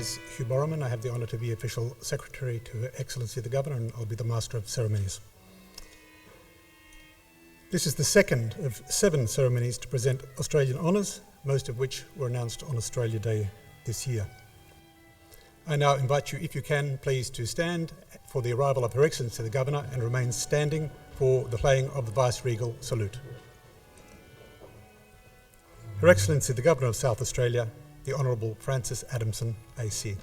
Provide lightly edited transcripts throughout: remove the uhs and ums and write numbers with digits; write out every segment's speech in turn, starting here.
is Hugh Borroman. I have the honour to be Official Secretary to Her Excellency the Governor, and I'll be the Master of Ceremonies. This is the second of 7 ceremonies to present Australian honours, most of which were announced on Australia Day this year. I now invite you, if you can, please to stand for the arrival of Her Excellency the Governor and remain standing for the playing of the Vice-Regal Salute. Her Excellency the Governor of South Australia, the Honourable Francis Adamson, AC.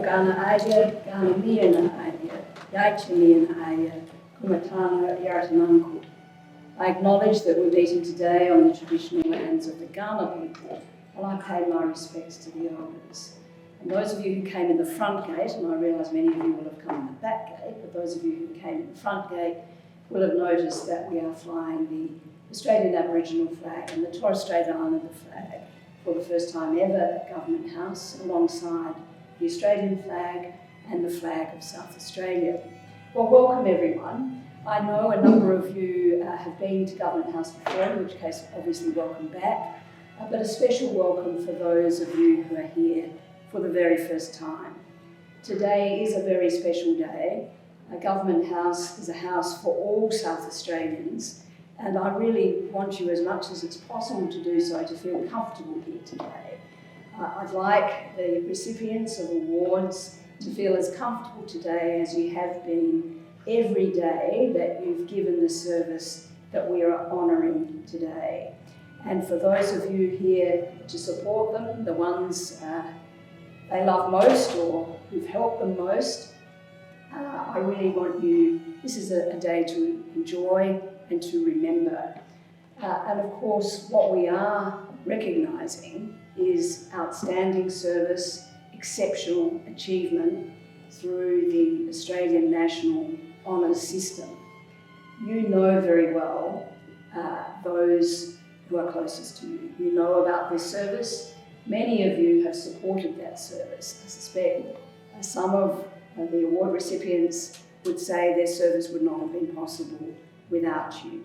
Gana Adia, Gana Miana Adia, Yaichimian Adia, Kumatana Yaratananku. I acknowledge that we're meeting today on the traditional lands of the Ghana people, and I pay my respects to the elders. And those of you who came in the front gate, and I realise many of you will have come in the back gate, but those of you who came in the front gate will have noticed that we are flying the Australian Aboriginal flag and the Torres Strait Islander flag for the first time ever at Government House, alongside the Australian flag and the flag of South Australia. Well, welcome everyone. I know a number of you have been to Government House before, in which case obviously welcome back, but a special welcome for those of you who are here for the very first time. Today is a very special day. Government House is a house for all South Australians, and I really want you, as much as it's possible to do so, to feel comfortable here today. I'd like the recipients of awards to feel as comfortable today as you have been every day that you've given the service that we are honouring today. And for those of you here to support them, the ones they love most or who've helped them most, I really want you, this is a day to enjoy and to remember. And of course, what we are recognising is outstanding service, exceptional achievement through the Australian National Honours System. You know very well those who are closest to you. You know about this service. Many of you have supported that service. I suspect some of the award recipients would say their service would not have been possible without you.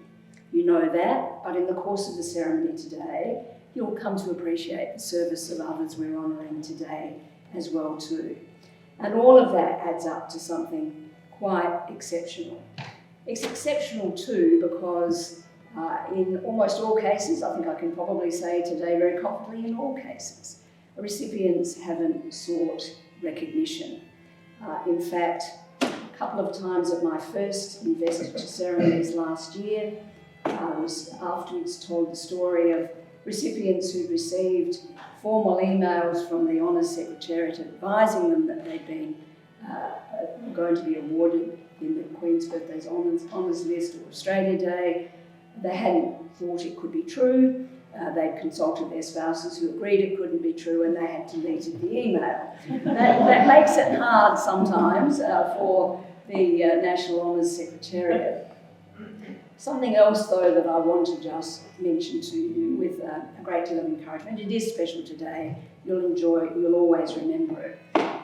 You know that, but in the course of the ceremony today, you'll come to appreciate the service of others we're honouring today as well too. And all of that adds up to something quite exceptional. It's exceptional too because in almost all cases, I think I can probably say today very confidently, in all cases, recipients haven't sought recognition. In fact, a couple of times at my first investiture ceremonies last year, I was afterwards told the story of recipients who received formal emails from the Honours Secretariat advising them that they'd been going to be awarded in the Queen's Birthday's Honours List or Australia Day. They hadn't thought it could be true. They'd consulted their spouses who agreed it couldn't be true, and they had deleted the email. That makes it hard sometimes for the National Honours Secretariat. Something else, though, that I want to just mention to you with a great deal of encouragement. It is special today. You'll enjoy it. You'll always remember it.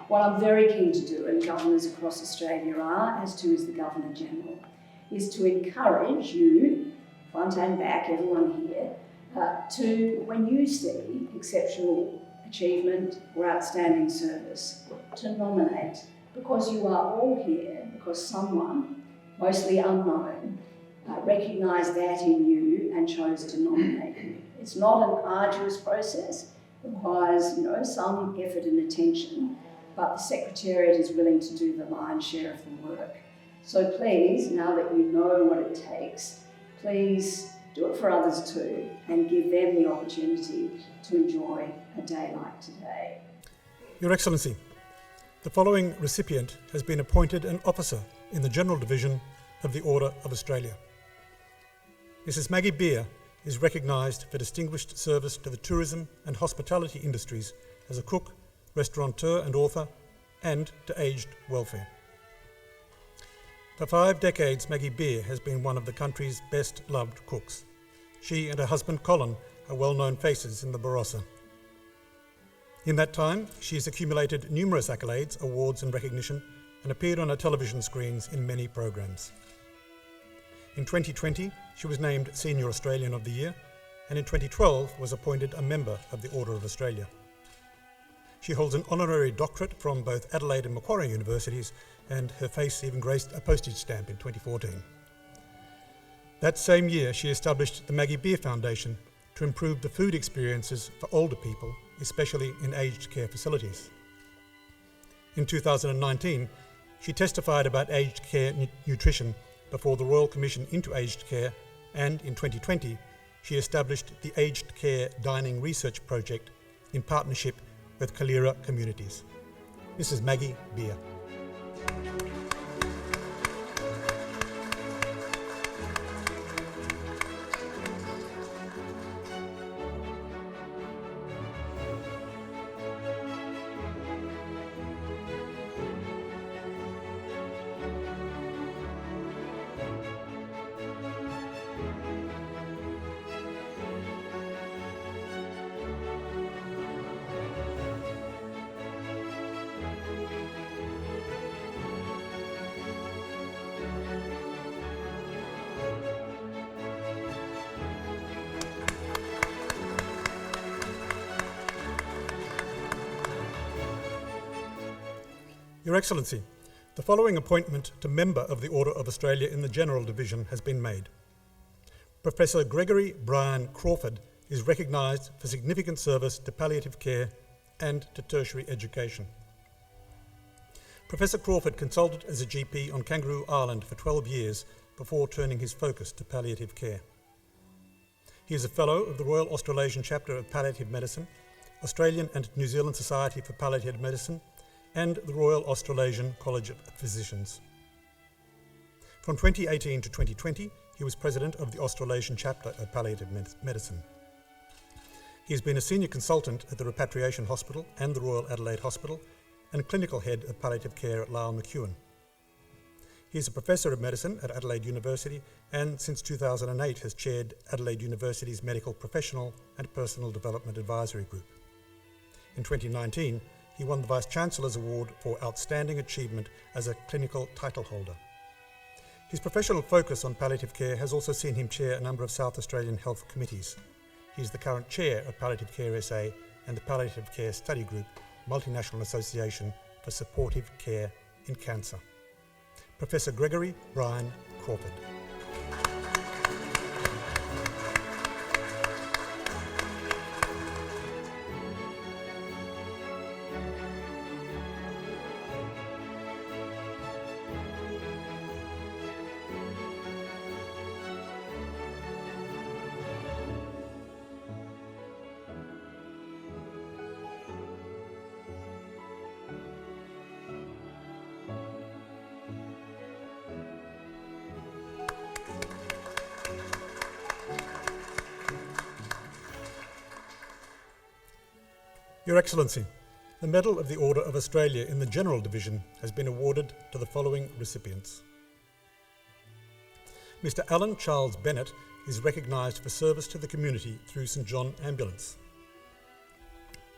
What I'm very keen to do, and governors across Australia are, as too is the Governor-General, is to encourage you, front and back, everyone here, to, when you see exceptional achievement or outstanding service, to nominate. Because you are all here, because someone, mostly unknown, recognised that in you and chose to nominate you. It's not an arduous process. It requires, some effort and attention, but the Secretariat is willing to do the lion's share of the work. So please, now that you know what it takes, please do it for others too, and give them the opportunity to enjoy a day like today. Your Excellency, the following recipient has been appointed an officer in the General Division of the Order of Australia. Mrs. Maggie Beer is recognised for distinguished service to the tourism and hospitality industries as a cook, restaurateur and author, and to aged welfare. For 5 decades, Maggie Beer has been one of the country's best-loved cooks. She and her husband Colin are well-known faces in the Barossa. In that time, she has accumulated numerous accolades, awards and recognition, and appeared on our television screens in many programs. In 2020, she was named Senior Australian of the Year, and in 2012 was appointed a member of the Order of Australia. She holds an honorary doctorate from both Adelaide and Macquarie universities, and her face even graced a postage stamp in 2014. That same year, she established the Maggie Beer Foundation to improve the food experiences for older people, especially in aged care facilities. In 2019, she testified about aged care nutrition before the Royal Commission into Aged Care, and in 2020, she established the Aged Care Dining Research Project in partnership with Kalira Communities. Mrs. Maggie Beer. Your Excellency, the following appointment to Member of the Order of Australia in the General Division has been made. Professor Gregory Crawford is recognised for significant service to palliative care and to tertiary education. Professor Crawford consulted as a GP on Kangaroo Island for 12 years before turning his focus to palliative care. He is a Fellow of the Royal Australasian Chapter of Palliative Medicine, Australian and New Zealand Society for Palliative Medicine, and the Royal Australasian College of Physicians. From 2018 to 2020, he was President of the Australasian Chapter of Palliative Medicine. He has been a Senior Consultant at the Repatriation Hospital and the Royal Adelaide Hospital, and Clinical Head of Palliative Care at Lyell McEwan. He is a Professor of Medicine at Adelaide University, and since 2008 has chaired Adelaide University's Medical Professional and Personal Development Advisory Group. In 2019, he won the Vice-Chancellor's Award for Outstanding Achievement as a clinical title holder. His professional focus on palliative care has also seen him chair a number of South Australian health committees. He is the current chair of Palliative Care SA and the Palliative Care Study Group, Multinational Association for Supportive Care in Cancer. Professor Gregory Crawford. Your Excellency, the Medal of the Order of Australia in the General Division has been awarded to the following recipients. Mr. Alan Charles Bennett is recognised for service to the community through St John Ambulance.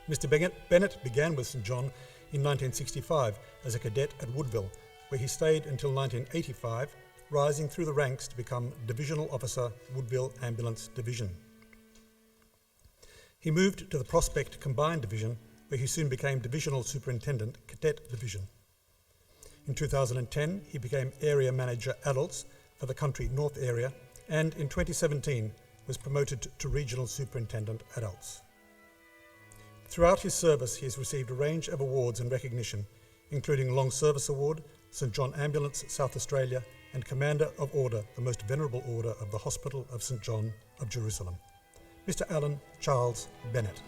Mr. Bennett began with St John in 1965 as a cadet at Woodville, where he stayed until 1985, rising through the ranks to become Divisional Officer, Woodville Ambulance Division. He moved to the Prospect Combined Division, where he soon became Divisional Superintendent, Cadet Division. In 2010, he became Area Manager Adults for the Country North Area, and in 2017 was promoted to Regional Superintendent Adults. Throughout his service, he has received a range of awards and recognition, including Long Service Award, St John Ambulance South Australia, and Commander of Order, the Most Venerable Order of the Hospital of St John of Jerusalem. Mr. Alan Charles Bennett.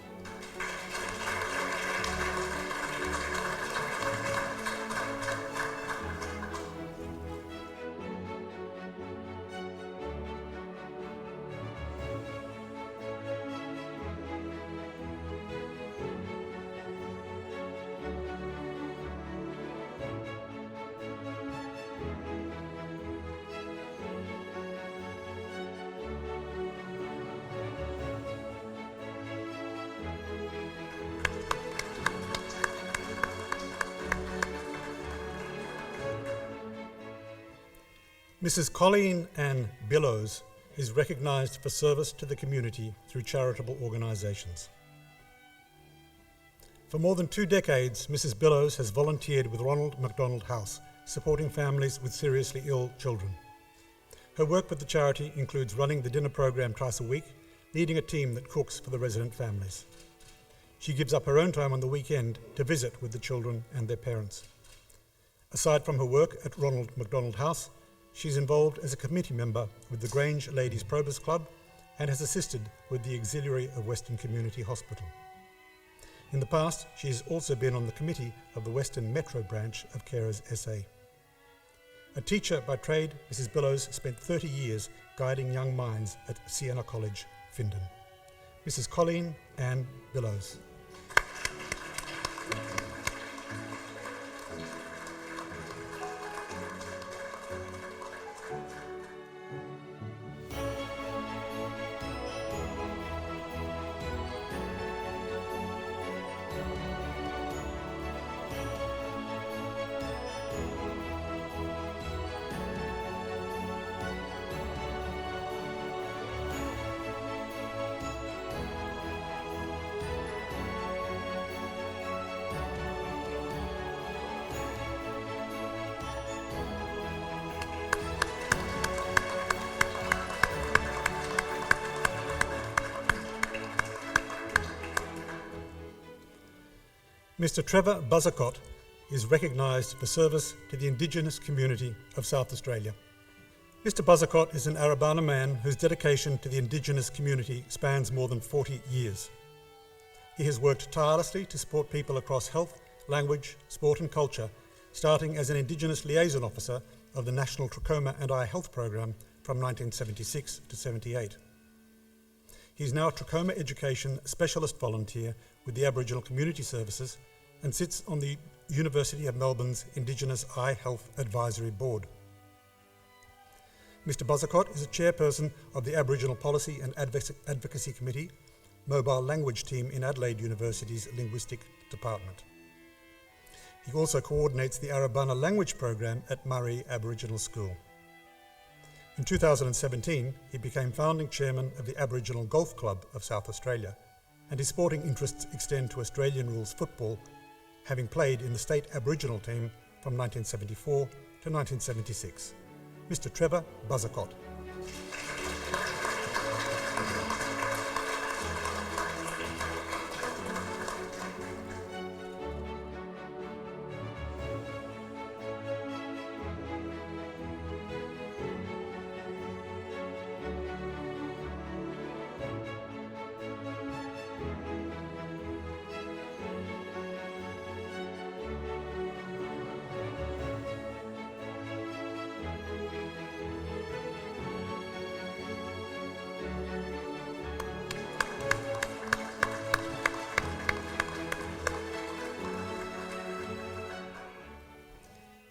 Mrs. Colleen Billows is recognised for service to the community through charitable organisations. For more than 2 decades, Mrs. Billows has volunteered with Ronald McDonald House, supporting families with seriously ill children. Her work with the charity includes running the dinner program twice a week, leading a team that cooks for the resident families. She gives up her own time on the weekend to visit with the children and their parents. Aside from her work at Ronald McDonald House, she's involved as a committee member with the Grange Ladies Probus Club and has assisted with the Auxiliary of Western Community Hospital. In the past, she has also been on the committee of the Western Metro branch of Carers SA. A teacher by trade, Mrs. Billows spent 30 years guiding young minds at Siena College, Findon. Mrs. Colleen Billows. Mr. Trevor Buzzercott is recognised for service to the Indigenous community of South Australia. Mr. Buzzercott is an Arabana man whose dedication to the Indigenous community spans more than 40 years. He has worked tirelessly to support people across health, language, sport and culture, starting as an Indigenous liaison officer of the National Coma and Eye Health Program from 1976 to 78. He is now a trachoma education specialist volunteer with the Aboriginal Community Services and sits on the University of Melbourne's Indigenous Eye Health Advisory Board. Mr. Buzzercott is a chairperson of the Aboriginal Policy and Advocacy Committee, Mobile Language Team in Adelaide University's Linguistic Department. He also coordinates the Arabana Language Program at Murray Aboriginal School. In 2017, he became founding chairman of the Aboriginal Golf Club of South Australia, and his sporting interests extend to Australian rules football, having played in the state Aboriginal team from 1974 to 1976. Mr. Trevor Buzzercott.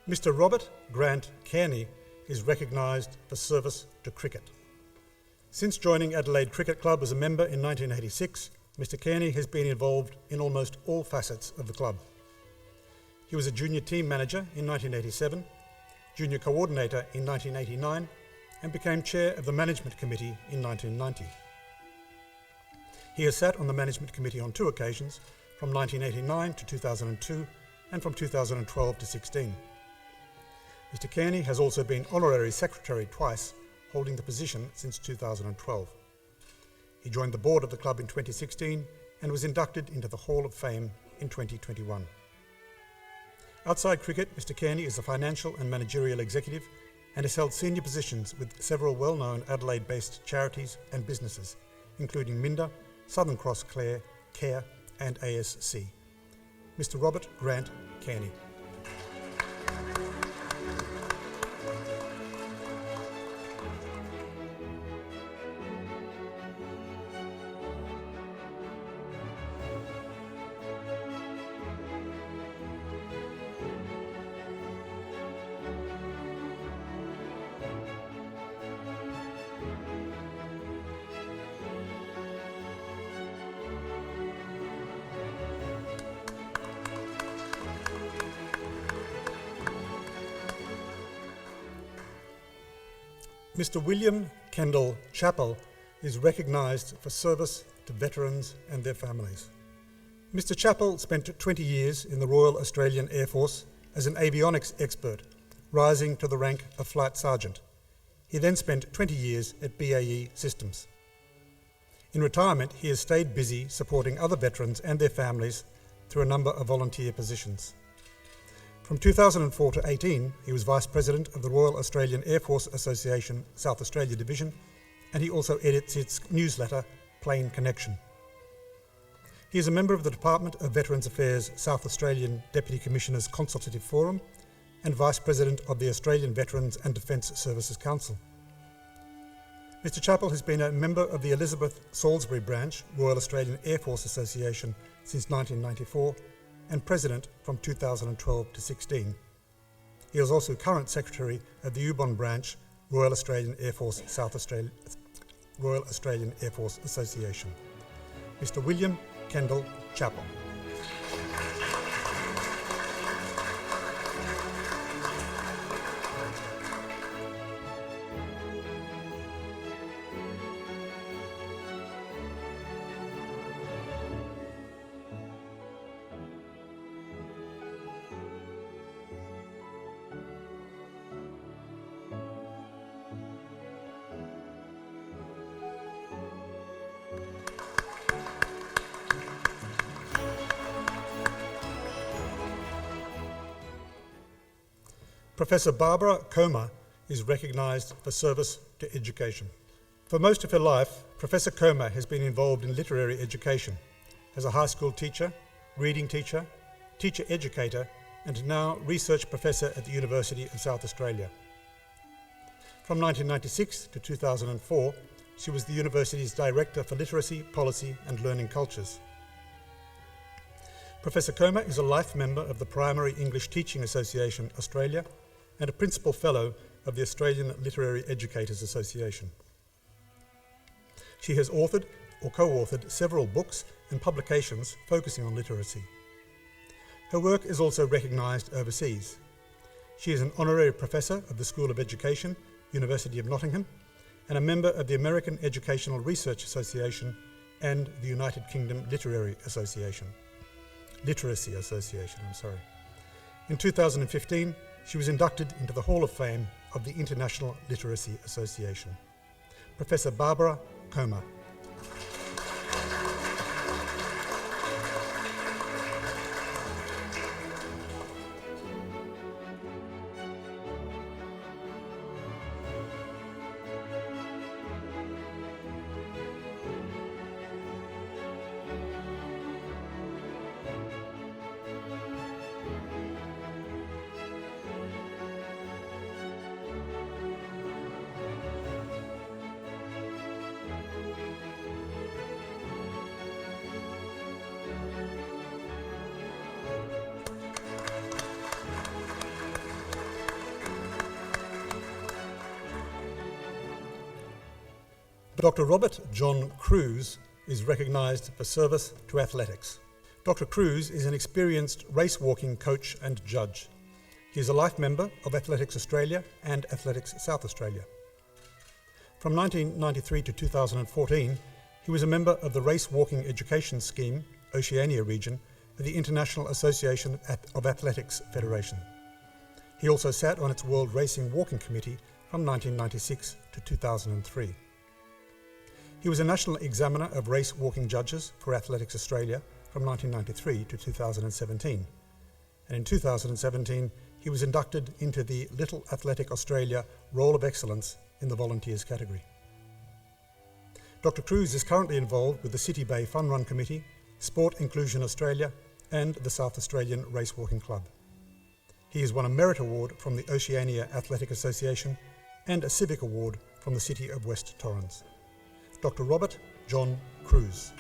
Mr. Robert Grant Kearney is recognised for service to cricket. Since joining Adelaide Cricket Club as a member in 1986, Mr. Kearney has been involved in almost all facets of the club. He was a junior team manager in 1987, junior coordinator in 1989, and became chair of the management committee in 1990. He has sat on the management committee on 2 occasions, from 1989 to 2002 and from 2012 to 16. Mr. Kearney has also been honorary secretary twice, holding the position since 2012. He joined the board of the club in 2016 and was inducted into the Hall of Fame in 2021. Outside cricket, Mr. Kearney is a financial and managerial executive and has held senior positions with several well-known Adelaide-based charities and businesses, including Minda, Southern Cross Care and ASC. Mr. Robert Grant Kearney. Mr. William Kendall Chappell is recognised for service to veterans and their families. Mr. Chappell spent 20 years in the Royal Australian Air Force as an avionics expert, rising to the rank of Flight Sergeant. He then spent 20 years at BAE Systems. In retirement, he has stayed busy supporting other veterans and their families through a number of volunteer positions. From 2004 to 18, he was Vice President of the Royal Australian Air Force Association South Australia Division, and he also edits its newsletter, Plane Connection. He is a member of the Department of Veterans Affairs South Australian Deputy Commissioners Consultative Forum and Vice President of the Australian Veterans and Defence Services Council. Mr. Chappell has been a member of the Elizabeth Salisbury branch, Royal Australian Air Force Association, since 1994, and President from 2012 to 16. He is also current Secretary of the Eubon branch, Royal Australian Air Force Royal Australian Air Force Association. Mr. William Kendall Chappell. Professor Barbara Coma is recognised for service to education. For most of her life, Professor Coma has been involved in literary education as a high school teacher, reading teacher, teacher educator, and now research professor at the University of South Australia. From 1996 to 2004, she was the university's Director for Literacy, Policy and Learning Cultures. Professor Coma is a life member of the Primary English Teaching Association Australia and a Principal Fellow of the Australian Literary Educators Association. She has authored or co-authored several books and publications focusing on literacy. Her work is also recognised overseas. She is an Honorary Professor of the School of Education, University of Nottingham, and a member of the American Educational Research Association and the United Kingdom Literacy Association. In 2015, she was inducted into the Hall of Fame of the International Literacy Association. Professor Barbara Coma. Dr. Robert John Cruz is recognised for service to athletics. Dr. Cruz is an experienced race walking coach and judge. He is a life member of Athletics Australia and Athletics South Australia. From 1993 to 2014, he was a member of the Race Walking Education Scheme, Oceania region, of the International Association of Athletics Federation. He also sat on its World Racing Walking Committee from 1996 to 2003. He was a National Examiner of Race Walking Judges for Athletics Australia from 1993 to 2017. And in 2017, he was inducted into the Little Athletic Australia Role of Excellence in the Volunteers category. Dr. Cruz is currently involved with the City Bay Fun Run Committee, Sport Inclusion Australia, and the South Australian Race Walking Club. He has won a Merit Award from the Oceania Athletic Association and a Civic Award from the City of West Torrens. Dr. Robert John Cruz.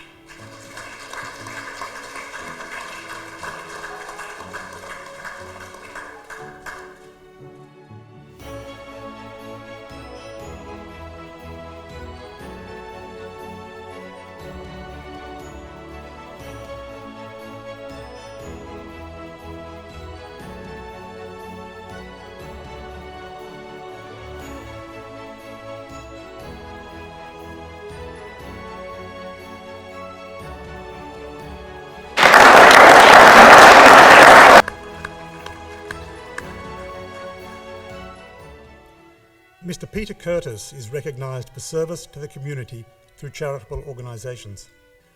Peter Curtis is recognised for service to the community through charitable organisations.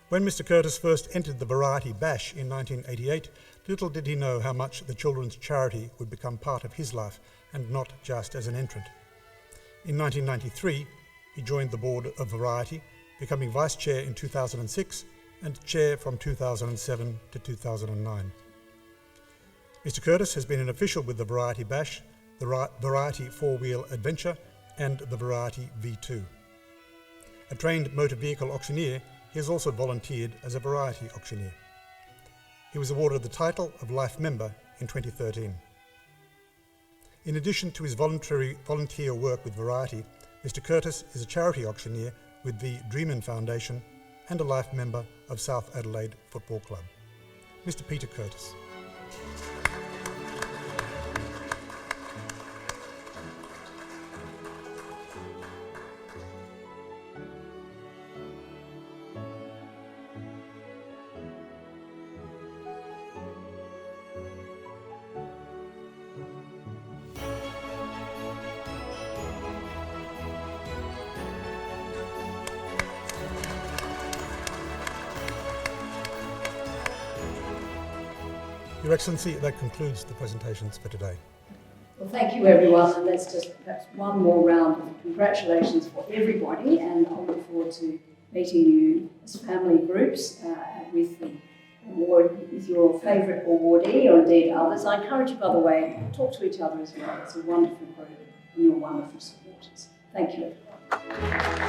When Mr Curtis first entered the Variety Bash in 1988, little did he know how much the children's charity would become part of his life and not just as an entrant. In 1993, he joined the board of Variety, becoming vice chair in 2006 and chair from 2007 to 2009. Mr Curtis has been an official with the Variety Bash, the Variety Four-Wheel Adventure and the Variety V2. A trained motor vehicle auctioneer, he has also volunteered as a variety auctioneer. He was awarded the title of Life Member in 2013. In addition to his volunteer work with Variety, Mr Curtis is a charity auctioneer with the Dreamin Foundation and a life member of South Adelaide Football Club. Mr Peter Curtis. Your Excellency, that concludes the presentations for today. Well, thank you everyone, and let's just perhaps one more round of congratulations for everybody, and I look forward to meeting you as family groups with the award, with your favourite awardee or indeed others. I encourage you, by the way, talk to each other as well. It's a wonderful group and you're wonderful supporters. Thank you everyone.